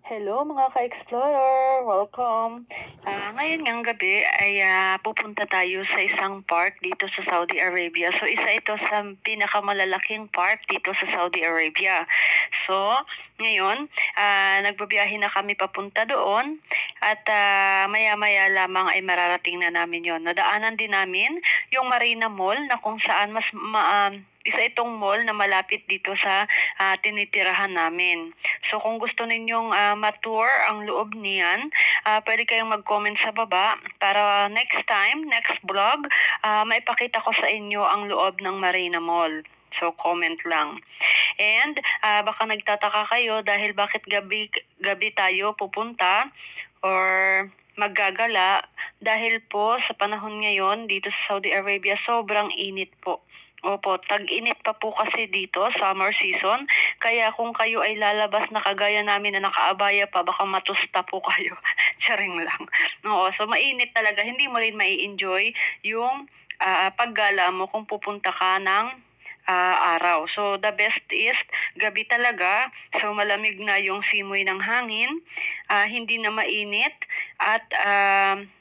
Hello mga ka-explorer! Welcome! Ngayon ngang gabi ay pupunta tayo sa isang park dito sa Saudi Arabia. So isa ito sa pinakamalalaking park dito sa Saudi Arabia. So ngayon, nagbabiyahe na kami papunta doon at maya-maya lamang ay mararating na namin yon. Nadaanan din namin yung Marina Mall na kung saan isa itong mall na malapit dito sa tinitirahan namin. So kung gusto ninyong ma-tour ang loob niyan, pwede kayong mag-comment sa baba para next time, next vlog, maipakita ko sa inyo ang loob ng Marina Mall. So comment lang. And baka nagtataka kayo dahil bakit gabi tayo pupunta or maggagala dahil po sa panahon ngayon dito sa Saudi Arabia sobrang init po. Opo, tag-init pa po kasi dito, summer season. Kaya kung kayo ay lalabas na kagaya namin na nakaabaya pa, baka matusta po kayo. Charing lang. Oo, so mainit talaga. Hindi mo rin mai-enjoy yung paggala mo kung pupunta ka ng araw. So the best is gabi talaga. So malamig na yung simoy ng hangin, hindi na mainit at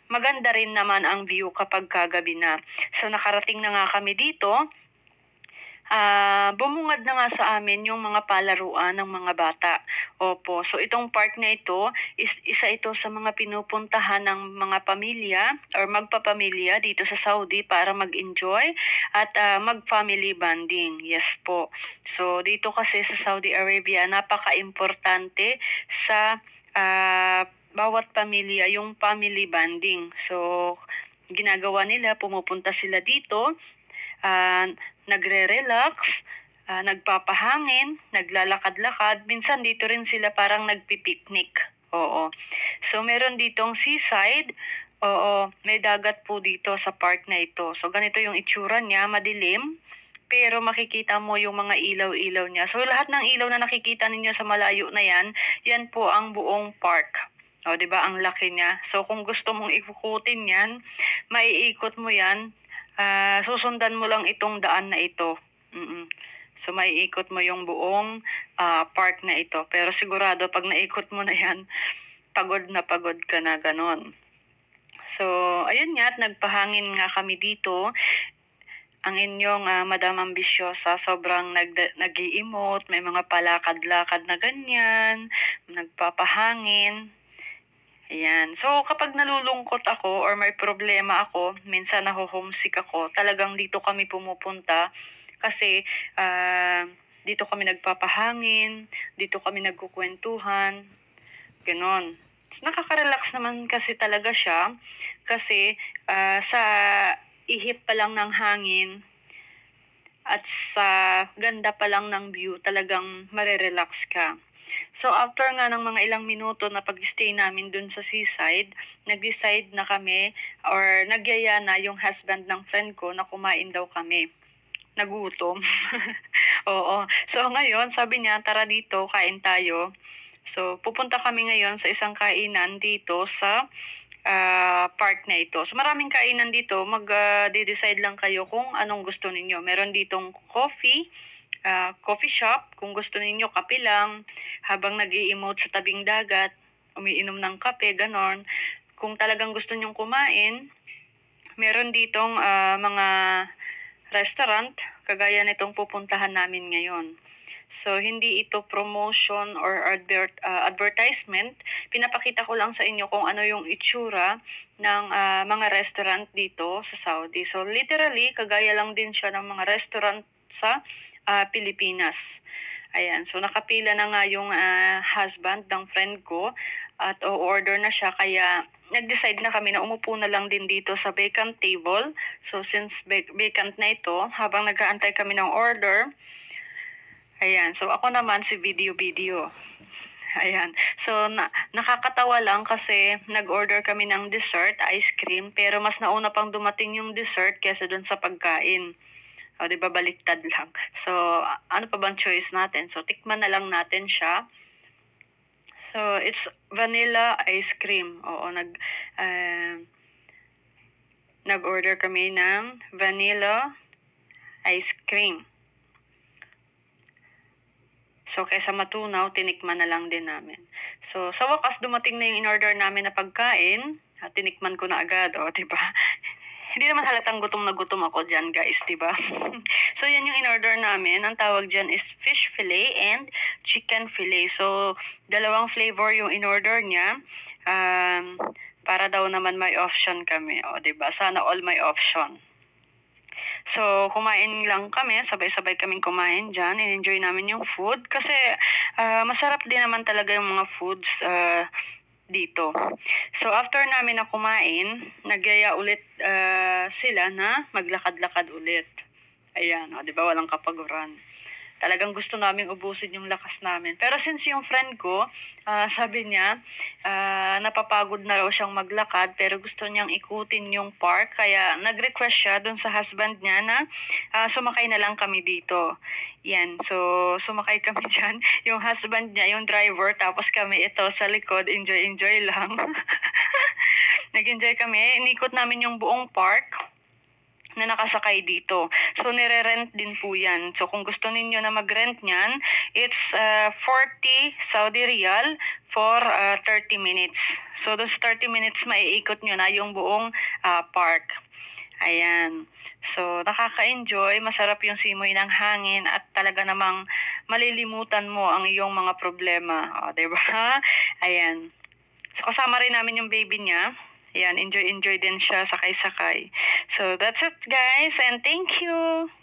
maganda rin naman ang view kapag kagabi na. So nakarating na nga kami dito. Bumungad na nga sa amin yung mga palaruan ng mga bata. Opo, so itong park na ito, isa ito sa mga pinupuntahan ng mga pamilya or magpapamilya dito sa Saudi para mag-enjoy at mag-family bonding. Yes po. So dito kasi sa Saudi Arabia, napaka-importante sa bawat pamilya yung family bonding. So ginagawa nila, pumupunta sila dito, nagre-relax, nagpapahangin, naglalakad-lakad. Minsan dito rin sila parang nagpipiknik. Oo. So meron ditong seaside. Oo, may dagat po dito sa park na ito. So ganito yung itsura niya, madilim. Pero makikita mo yung mga ilaw-ilaw niya. So lahat ng ilaw na nakikita ninyo sa malayo na yan po ang buong park. O, 'di ba? Ang laki niya. So kung gusto mong ikukutin 'yan, maiikot mo 'yan. Susundan mo lang itong daan na ito. So maiikot mo yung buong park na ito. Pero sigurado pag naikot mo na 'yan, pagod ka na ganon. So, ayun nga, at nagpahangin nga kami dito. Ang inyong Madam Ambisyosa, sobrang nag-i-emote, may mga palakad-lakad na ganyan, nagpapahangin. Ayan. So, kapag nalulungkot ako or may problema ako, minsan naho-homesick ako, talagang dito kami pumupunta kasi dito kami nagpapahangin, dito kami nagkukwentuhan, ganon. Nakaka-relax naman kasi talaga siya kasi sa ihip pa lang ng hangin at sa ganda pa lang ng view, talagang marerelax ka. So after nga ng mga ilang minuto na pag-stay namin dun sa seaside, nag-decide na kami or nagyaya na yung husband ng friend ko na kumain daw kami. Nagutom. Oo. So ngayon, sabi niya, tara dito, kain tayo. So pupunta kami ngayon sa isang kainan dito sa park na ito. So maraming kainan dito, mag-decide lang kayo kung anong gusto ninyo. Meron ditong coffee shop, kung gusto ninyo kape lang, habang nag-i-emote sa tabing dagat, umiinom ng kape, ganon. Kung talagang gusto nyong kumain, meron ditong mga restaurant, kagaya nitong pupuntahan namin ngayon. So, hindi ito promotion or advertisement. Pinapakita ko lang sa inyo kung ano yung itsura ng mga restaurant dito sa Saudi. So, literally, kagaya lang din siya ng mga restaurant sa Pilipinas. Ayan, so nakapila na nga yung husband ng friend ko at o-order na siya, kaya nag-decide na kami na umupo na lang din dito sa vacant table. So since vacant na ito, habang nag-aantay kami ng order, ayan, so ako naman si video. Ayan. So, nakakatawa lang kasi nag-order kami ng dessert, ice cream, pero mas nauna pang dumating yung dessert kesa dun sa pagkain. O, di ba, baliktad lang. So, ano pa bang choice natin? So, tikman na lang natin siya. So, it's vanilla ice cream. Oo, nag-order kami ng vanilla ice cream. So, kaysa matunaw, tinikman na lang din namin. So, sa wakas, dumating na yung in-order namin na pagkain. At tinikman ko na agad, o, di ba? Hindi naman halatang gutom na gutom ako dyan, guys, di ba? So, yan yung in-order namin. Ang tawag dyan is fish fillet and chicken fillet. So, dalawang flavor yung in-order niya. Para daw naman may option kami. O, di ba? Sana all may option. So, kumain lang kami, sabay-sabay kaming kumain dyan, enjoy namin yung food kasi masarap din naman talaga yung mga foods dito. So, after namin na kumain, nagyaya ulit sila na maglakad-lakad ulit. Ayan, o, di ba, walang kapaguran. Talagang gusto naming ubusin yung lakas namin. Pero since yung friend ko, sabi niya, napapagod na raw siyang maglakad pero gusto niyang ikutin yung park. Kaya nag-request siya dun sa husband niya na sumakay na lang kami dito. Yan, so sumakay kami dyan. Yung husband niya, yung driver, tapos kami ito sa likod, enjoy-enjoy lang. Nag-enjoy kami. Inikot namin yung buong park na nakasakay dito. So, nire-rent din po yan. So, kung gusto ninyo na mag-rent niyan, it's 40 Saudi Riyal for 30 minutes. So, those 30 minutes, maiikot nyo na yung buong park. Ayan. So, nakaka-enjoy, masarap yung simoy ng hangin at talaga namang malilimutan mo ang iyong mga problema. O, diba? Ayan. So, kasama rin namin yung baby niya. Ayan, enjoy din siya, sakay-sakay. So, that's it guys, and thank you!